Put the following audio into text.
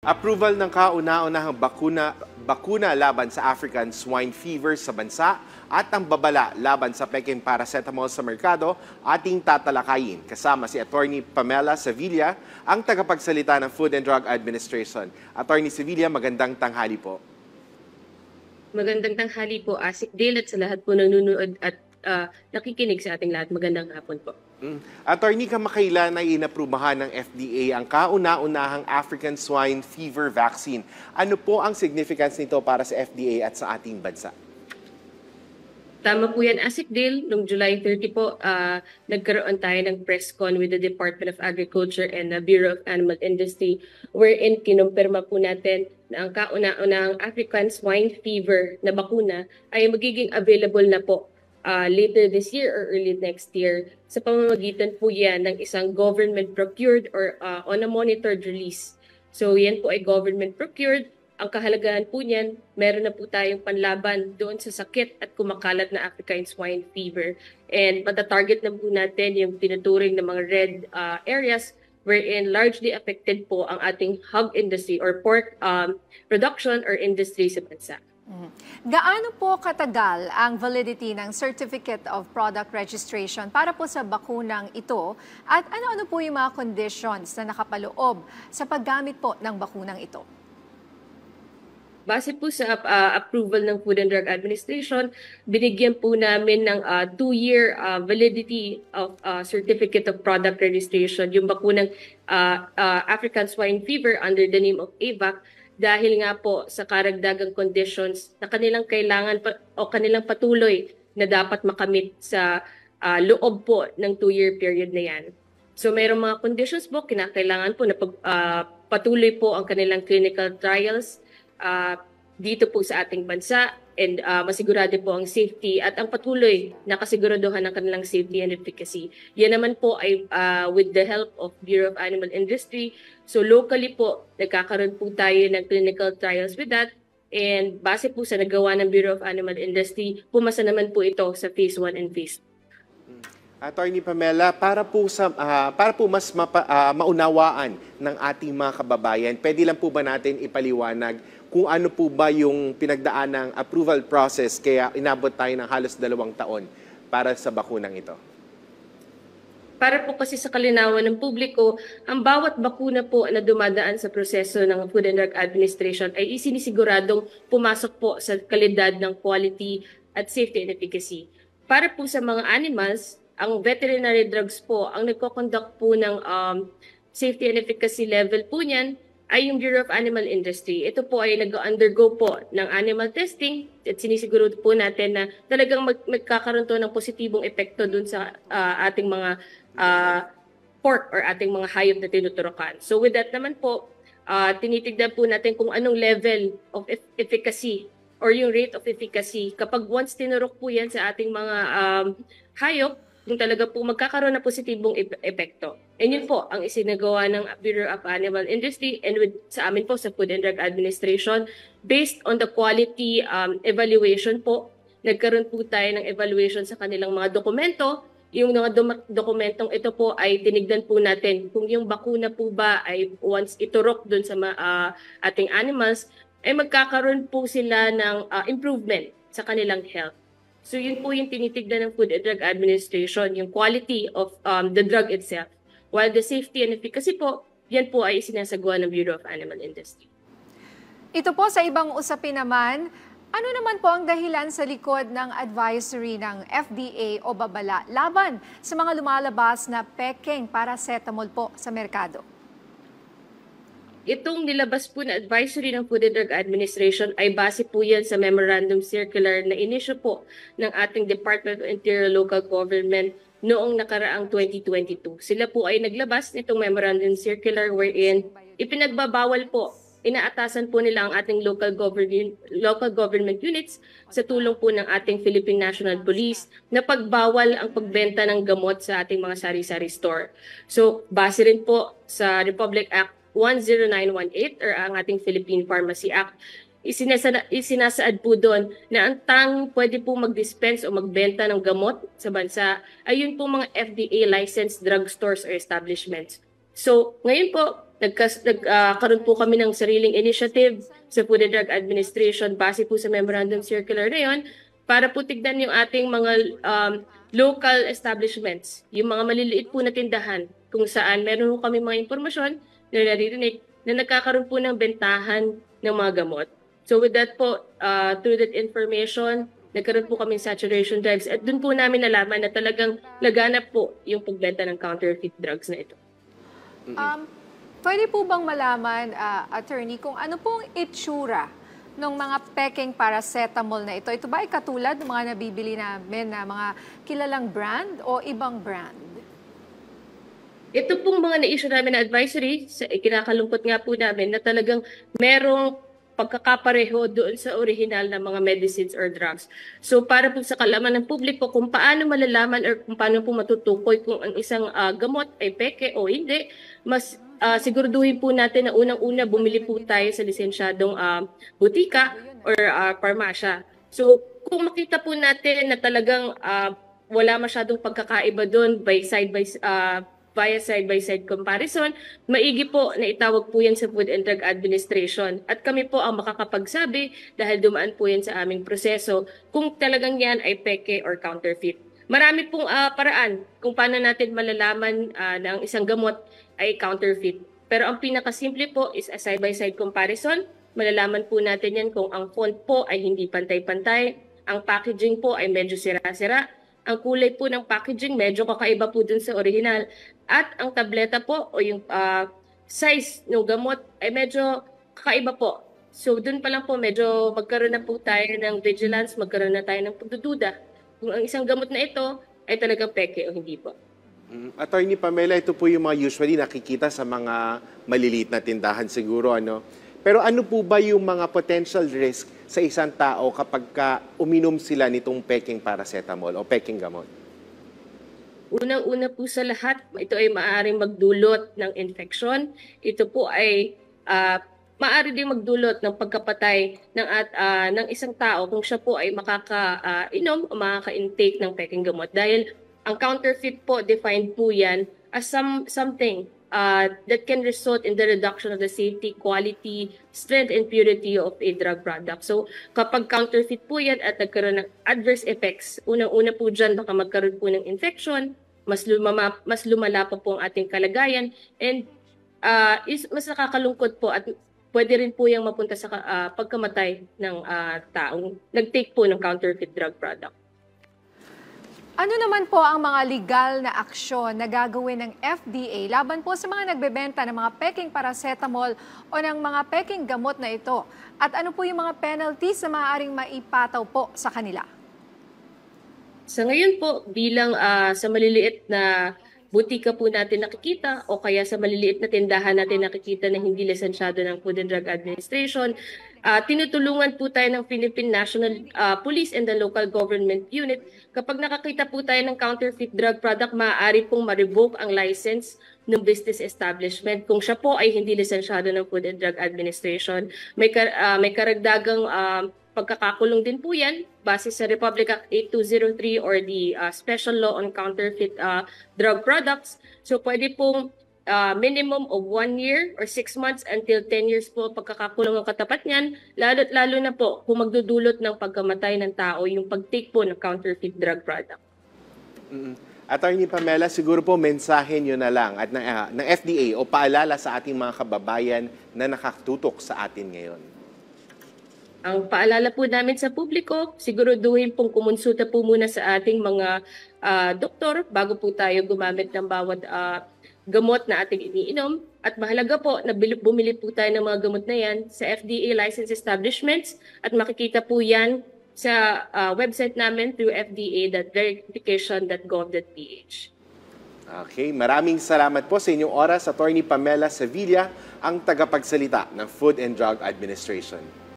Approval ng kauna-unahang bakuna laban sa African swine fever sa bansa at ang babala laban sa Peking paracetamol sa merkado ating tatalakayin. Kasama si Attorney Pamela Sevilla, ang tagapagsalita ng Food and Drug Administration. Attorney Sevilla, magandang tanghali po. Magandang tanghali po, Asik Dale, at sa lahat po nanonood at nakikinig sa ating lahat. Magandang hapon po. Attorney, kamakailan ay inaprubahan ng FDA ang kauna-unahang African swine fever vaccine. Ano po ang significance nito para sa FDA at sa ating bansa? Tama po yan, Asik Dale. Noong July 30 po, nagkaroon tayo ng press con with the Department of Agriculture and the Bureau of Animal Industry wherein kinumpirma po natin na ang kauna-unahang African swine fever na bakuna ay magiging available na po later this year or early next year sa pamamagitan po yan ng isang government procured or on a monitored release. So yan po ay government procured. Ang kahalagahan po niyan, meron na po tayong panlaban doon sa sakit at kumakalat na African swine fever. And matatarget na po natin yung tinuturing ng mga red areas wherein largely affected po ang ating hog industry or pork production or industry sa bansa. Gaano po katagal ang validity ng Certificate of Product Registration para po sa bakunang ito at ano-ano po yung mga conditions na nakapaloob sa paggamit po ng bakunang ito? Base po sa approval ng Food and Drug Administration, binigyan po namin ng 2-year validity of Certificate of Product Registration, yung bakunang African swine fever under the name of AVAC, dahil nga po sa karagdagang conditions na kanilang kailangan o kanilang patuloy na dapat makamit sa loob po ng 2-year period na yan. So mayroong mga conditions po, kinakailangan po na patuloy po ang kanilang clinical trials dito po sa ating bansa and masigurado po ang safety at ang patuloy na kasiguraduhan ng kanilang safety and efficacy. Yan naman po ay with the help of Bureau of Animal Industry. So locally po, nagkakaroon po tayo ng clinical trials with that and base po sa nagawa ng Bureau of Animal Industry, pumasa naman po ito sa Phase 1 and Phase 2. Attorney Pamela, para po mas maunawaan ng ating mga kababayan, pwede lang po ba natin ipaliwanag kung ano po ba yung pinagdaan ng approval process kaya inabot tayo ng halos 2 taon para sa bakunang ito? Para po kasi sa kalinawan ng publiko, ang bawat bakuna po na dumadaan sa proseso ng Food and Drug Administration ay isinisiguradong pumasok po sa kalidad ng quality at safety and efficacy. Para po sa mga animals, ang veterinary drugs po, ang nagko-conduct po ng safety and efficacy level po niyan ay yung Bureau of Animal Industry. Ito po ay nag-undergo po ng animal testing at sinisiguro po natin na talagang magkakaroon to ng positibong epekto dun sa ating mga pork or ating mga hayop na tinuturokan. So with that naman po, tinitignan po natin kung anong level of efficacy or yung rate of efficacy. Kapag once tinurok po yan sa ating mga hayop, kung talaga po magkakaroon ng positibong epekto. And yun po ang isinagawa ng Bureau of Animal Industry and sa amin po sa Food and Drug Administration. Based on the quality evaluation po, nagkaroon po tayo ng evaluation sa kanilang mga dokumento. Yung mga dokumentong ito po ay tinignan po natin kung yung bakuna po ba ay once iturok dun sa ating animals, ay magkakaroon po sila ng improvement sa kanilang health. So yun po yung tinitignan ng Food and Drug Administration, yung quality of the drug itself. While the safety and efficacy po, yan po ay sinasagawa ng Bureau of Animal Industry. Ito po sa ibang usapin naman, ano naman po ang dahilan sa likod ng advisory ng FDA o babala laban sa mga lumalabas na Peking paracetamol po sa merkado? Itong nilabas po na advisory ng Food and Drug Administration ay base po yan sa Memorandum Circular na inisyu po ng ating Department of Interior Local Government noong nakaraang 2022. Sila po ay naglabas nitong Memorandum Circular wherein ipinagbabawal po, inaatasan po nila ang ating local government units sa tulong po ng ating Philippine National Police na pagbawal ang pagbenta ng gamot sa ating mga sari-sari store. So, base rin po sa Republic Act 10918 or ang ating Philippine Pharmacy Act, isinasaad po doon na ang tanging pwede po mag-dispense o magbenta ng gamot sa bansa ay yun po mga FDA licensed drugstores or establishments. So, ngayon po, nagkaroon po kami ng sariling initiative sa Food and Drug Administration base po sa Memorandum Circular na yun para po tignan yung ating mga local establishments, yung mga maliliit po na tindahan kung saan meron po kami mga impormasyon na naririnig na nagkakaroon po ng bentahan ng mga gamot. So with that po, through that information, nagkaroon po kami saturation drives at doon po namin nalaman na talagang laganap po yung pagbenta ng counterfeit drugs na ito. Pwede po bang malaman, attorney, kung ano pong itsura ng mga peking paracetamol na ito? Ito ba ay katulad ng mga nabibili namin na mga kilalang brand o ibang brand? Ito pong mga na-issue namin na advisory, kinakalungkot nga po namin na talagang merong pagkakapareho doon sa original na mga medicines or drugs. So para po sa kalaman ng publiko kung paano malalaman or kung paano po matutukoy kung ang isang gamot ay peke o hindi, mas siguraduhin po natin na unang-una bumili po tayo sa lisensyadong butika or parmasya. So kung makita po natin na talagang wala masyadong pagkakaiba doon via side-by-side comparison, maigi po na itawag po yan sa Food and Drug Administration. At kami po ang makakapagsabi dahil dumaan po yan sa aming proseso kung talagang yan ay peke or counterfeit. Marami pong paraan kung paano natin malalaman na ang isang gamot ay counterfeit. Pero ang pinakasimple po is a side-by-side comparison. Malalaman po natin yan kung ang font po ay hindi pantay-pantay, ang packaging po ay medyo sira-sira, ang kulay po ng packaging medyo kakaiba po dun sa original, at ang tableta po o yung size ng gamot ay medyo kakaiba po. So dun pa lang po medyo magkaroon na po tayo ng vigilance, magkaroon na tayo ng pagdududa kung ang isang gamot na ito ay talagang peke o hindi po. Attorney Pamela, ito po yung mga usually nakikita sa mga maliliit na tindahan siguro, ano? Pero ano po ba yung mga potential risk sa isang tao kapag uminom sila nitong peking paracetamol o peking gamot? Unang-una po sa lahat, ito ay maaaring magdulot ng infection. Ito po ay maaari din magdulot ng pagkapatay ng isang tao kung siya po ay makakainom o makaka-intake ng peking gamot. Dahil ang counterfeit po, defined po yan as something that can result in the reduction of the safety, quality, strength, and purity of a drug product. So kapag counterfeit po yan at nagkaroon ng adverse effects, unang-una po dyan baka magkaroon po ng infection, mas lumala pa po ang ating kalagayan, and mas nakakalungkot po at pwede rin po yung mapunta sa pagkamatay ng taong nag-take po ng counterfeit drug product. Ano naman po ang mga legal na aksyon na gagawin ng FDA laban po sa mga nagbebenta ng mga peking paracetamol o ng mga peking gamot na ito? At ano po yung mga penalties na maaaring maipataw po sa kanila? Sa ngayon po, bilang sa maliliit na butika po natin nakikita o kaya sa maliliit na tindahan natin nakikita na hindi lisensyado ng Food and Drug Administration, tinutulungan po tayo ng Philippine National Police and the local government unit. Kapag nakakita po tayo ng counterfeit drug product, maaari pong ma-revoke ang license ng business establishment kung siya po ay hindi lisensyado ng Food and Drug Administration. May karagdagang pagkakakulong din po yan base sa Republic Act 8203 or the Special Law on Counterfeit Drug Products. So pwede pong minimum of 1 year or 6 months until 10 years po pagkakakulong ang katapat niyan, lalo na po kung magdudulot ng pagkamatay ng tao yung pag-take po ng counterfeit drug product. Attorney Pamela, siguro po mensahe nyo na lang at ng FDA o paalala sa ating mga kababayan na nakatutok sa atin ngayon. Ang paalala po namin sa publiko, siguraduhin pong kumonsulta po muna sa ating mga doktor bago po tayo gumamit ng bawat gamot na ating iniinom. At mahalaga po na bumili po tayo ng mga gamot na yan sa FDA licensed establishments at makikita po yan sa website namin through fda.verification.gov.ph. Okay, maraming salamat po sa inyong oras, Attorney Pamela Sevilla, ang tagapagsalita ng Food and Drug Administration.